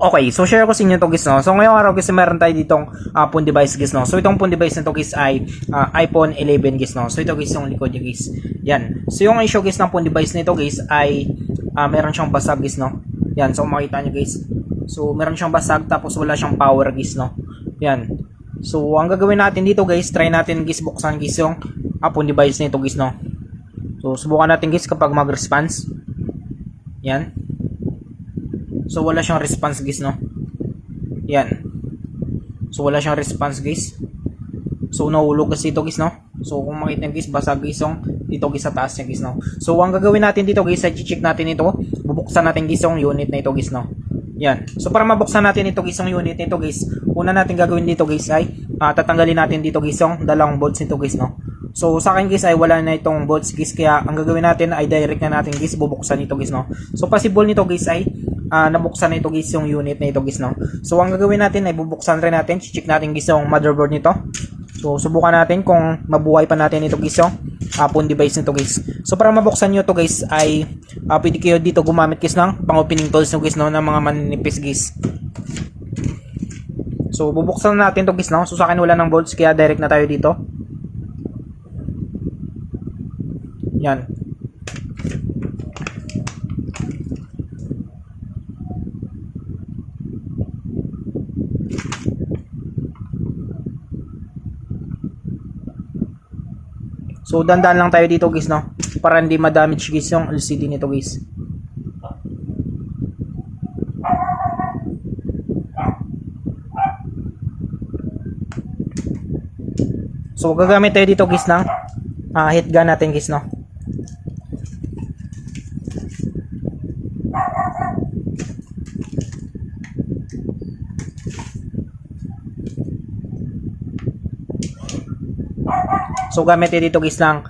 Okay, so share ko sa inyo to guys, no. So ngayong araw guys, meron tayo ditong phone device guys, no. So itong phone device na to guys ay iPhone 11 guys, no. So ito guys yung likod niya guys. Yan. So yung issue guys ng phone device nito guys ay meron siyang basag guys, no. Yan, so makita niyo guys. So meron siyang basag tapos wala siyang power guys, no. Yan. So ang gagawin natin dito guys, try natin guys buksan guys yung phone device nito guys, no. So subukan natin guys kapag mag-response. Yan. So wala siyang response guys, no. Yan. So wala siyang response guys. So nahulog kasi ito guys, no. So kung makita niyo guys, basag guys yung dito guys sa taas niya guys, no. So ang gagawin natin dito guys, ay check natin ito. Bubuksan natin guys yung unit na ito guys, no. Yan. So para mabuksan natin ito guys yung unit nito guys, una natin gagawin dito guys ay tatanggalin natin dito guys yung dalawang bolts nito guys, no. So sa akin guys ay wala na itong bolts guys, kaya ang gagawin natin ay direct na natin guys bubuksan ito guys, no. So possible nito guys ay nabuksan na ito guys yung unit na ito guys, no. So ang gagawin natin ay bubuksan rin natin, check natin guys yung motherboard nito. So subukan natin kung mabuhay pa natin ito guys yung phone device nito guys. So para mabuksan nyo ito guys ay pwede kayo dito gumamit guys ng pang opening tools nyo guys, no, ng mga manipis guys. So bubuksan natin ito guys, no. So sa akin wala ng bolts kaya direct na tayo dito. Yan. So dandan lang tayo dito guys, no, para hindi ma-damage guys yung LCD nito guys. So gagamit tayo dito guys ng heat gun natin guys, no. So gamit tayo dito guys ng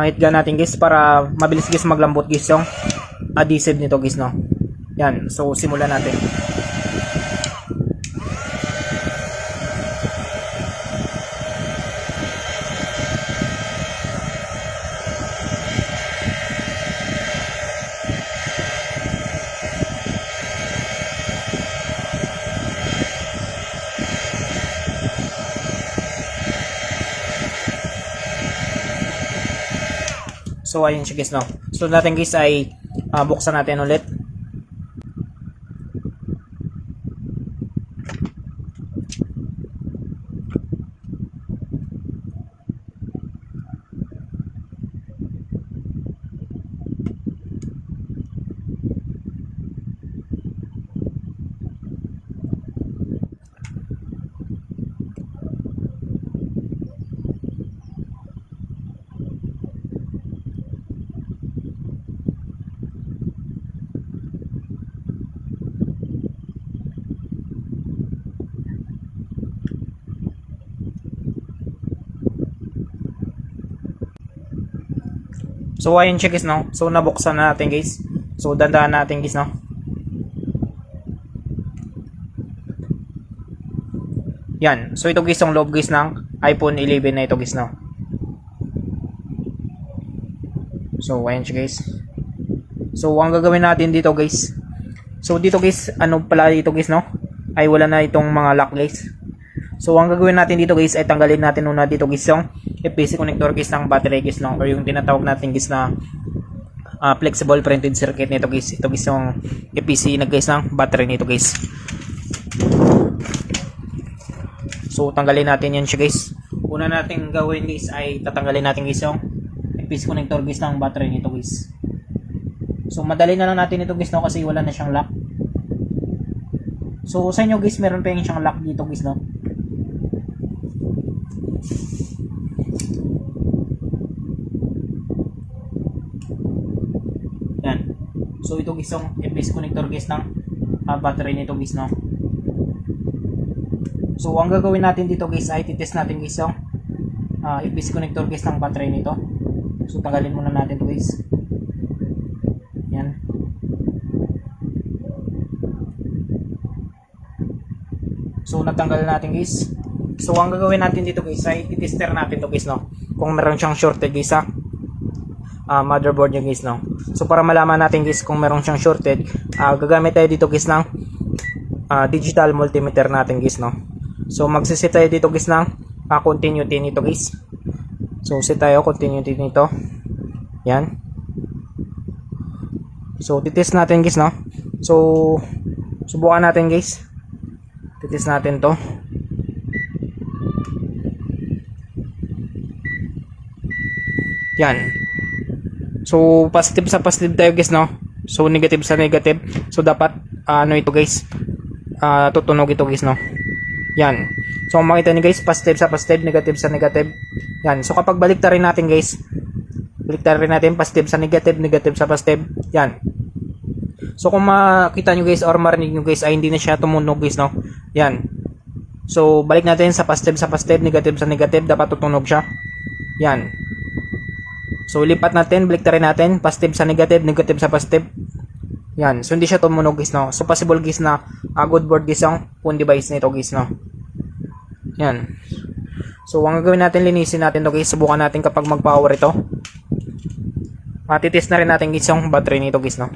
heat gun natin guys para mabilis guys maglambot guys yung adhesive nito guys, no. Yan, so simulan natin. So ayun siya guys, no. So natin guys ay buksan natin ulit. So ayun siya guys, no. So nabuksan na natin guys. So dandahan natin guys, no. Yan. So ito guys yung loob guys ng iPhone 11 na ito guys, no. So ayun siya guys. So ang gagawin natin dito guys. So dito guys, ano pala dito guys, no, ay wala na itong mga lock guys. So ang gagawin natin dito guys ay tanggalin natin muna dito guys yung EPC connector guys ng battery guys, no, or yung tinatawag natin guys na flexible printed circuit nito guys. Ito guys yung EPC na guys ng battery nito guys. So tanggalin natin yan siya guys. Una natin gawin guys ay tatanggalin natin guys yung EPC connector guys ng battery nito guys. So madali na lang natin ito guys, no, kasi wala na siyang lock. So sa inyo guys meron pa yung siyang lock dito guys, no. Yan. So ito guys yung EPC connector guys ng battery nito guys, no. So ang gagawin natin dito guys ay titest natin guys yung EPC connector guys ng battery nito. So tanggalin muna natin ito guys. Yan. So natanggal natin guys. So ang gagawin natin dito guys ay i-tester natin to guys, no, kung meron siyang shorted guys sa motherboard niya guys, no. So para malaman natin guys kung meron siyang shorted, gagamit tayo dito guys ng digital multimeter natin guys, no. So magsiset tayo dito guys ng continuity nito guys. So set tayo continuity nito. Yan. So titest natin guys, no. So subukan natin guys. Titest natin to. Yan. So positive sa positive tayo guys, no. So negative sa negative. So dapat ano ito guys, tutunog ito guys, no. Yan. So kung makita niyo guys, positive sa positive, negative sa negative. Yan. So kapag baliktarin natin guys, baliktarin natin positive sa negative, negative sa positive. Yan. So kung makita niyo guys or marinig niyo guys ay hindi na siya tumunog guys, no. Yan. So balik natin sa positive, negative sa negative, dapat tutunog siya. Yan. So lipat natin, baliktarin natin, positive sa negative, negative sa positive. Yan. So hindi siya tumunog guys, no. So possible guys na good board guys ang phone device nito guys, no. Yan. So ang gagawin natin, linisin natin to guys. Subukan natin kapag mag-power ito. Matitest na rin natin guys yung battery nito guys, no.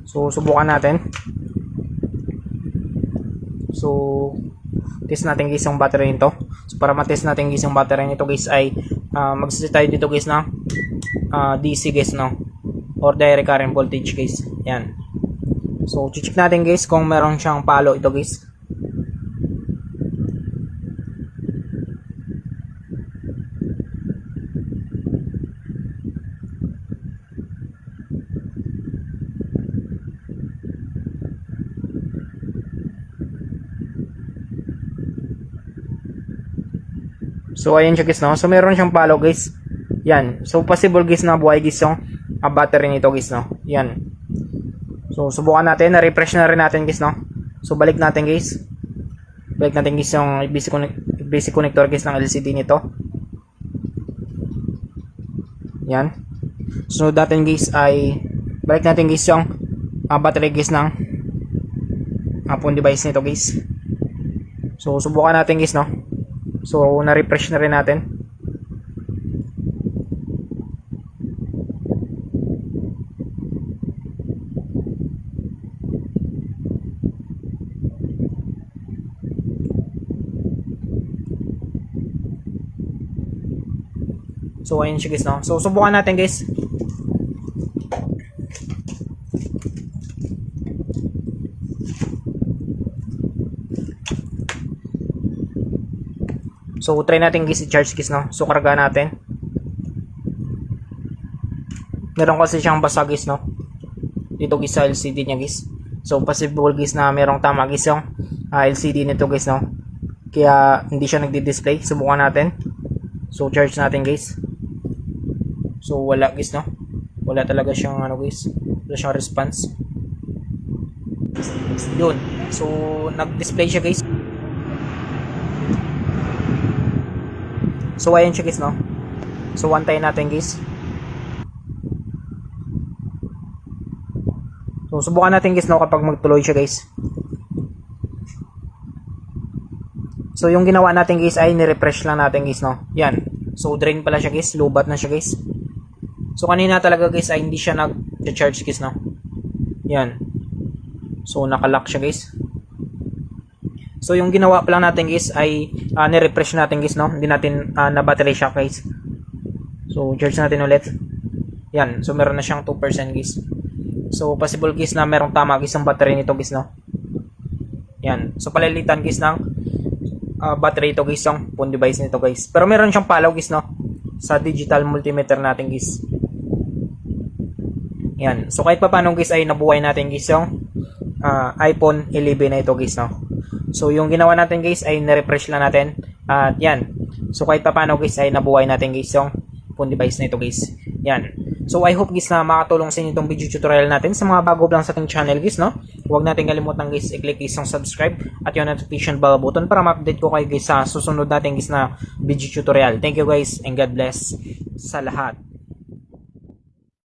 So subukan natin. So test natin guys yung battery nito. So para ma-test natin guys yung battery nito guys ay magsiset tayo dito guys na DC guys, no, or direct current voltage guys. Yan. So check natin guys kung meron siyang palo ito guys. So ayan siya guys, no. So meron siyang palo guys. Yan. So possible guys na buhay guys yung battery nito guys, no. Yan. So subukan natin, na-refresh na rin natin guys, no. So balik natin guys. Balik natin guys yung basic connector guys ng LCD nito. Yan. So natin guys ay balik natin guys yung battery guys ng phone device nito guys. So subukan natin guys, no. So na-refresh na rin natin. So ayun siya guys, no. So subukan natin guys. So try natin guys i-charge guys, no. So karga natin. Meron kasi siyang basa guys, no. Dito guys sa LCD niya guys. So possible guys na merong tama guys yung LCD nito guys, no. Kaya hindi siya nagdi-display. Subukan natin. So charge natin guys. So wala guys, no. Wala talaga siyang ano guys. Wala siyang response. Yun. So nag-display siya guys. So ayan siya guys, no. So antayin natin guys. So subukan natin guys, no, kapag magtuloy siya guys. So yung ginawa natin guys ay ni-refresh lang natin guys, no. Yan. So drain pala siya guys, lubat na siya guys. So kanina talaga guys ay hindi siya nag-charge guys, no. Yan. So naka-lock siya guys. So yung ginawa pa lang natin guys ay ni-refresh natin guys, no. Hindi natin na battery shock guys. So charge natin ulit. Yan. So meron na siyang 2% guys. So possible guys na merong tama guys ang battery nito guys, no. Yan. So palilitan guys ng battery ito guys yung phone device nito guys. Pero meron siyang palaw guys, no, sa digital multimeter natin guys. Yan. So kahit pa paano guys ay nabuhay natin guys yung iPhone 11 na ito guys, no. So yung ginawa natin guys ay na-refresh lang natin. At yan. So kahit pa paano guys ay nabuhay natin guys yung phone device na ito guys. Yan. So I hope guys na makatulong sa inyo itong video tutorial natin. Sa mga bago lang sa ating channel guys, no, huwag natin kalimutan guys i-click guys yung subscribe at yung notification bell button para ma-update ko kayo guys sa susunod natin guys na video tutorial. Thank you guys and God bless sa lahat.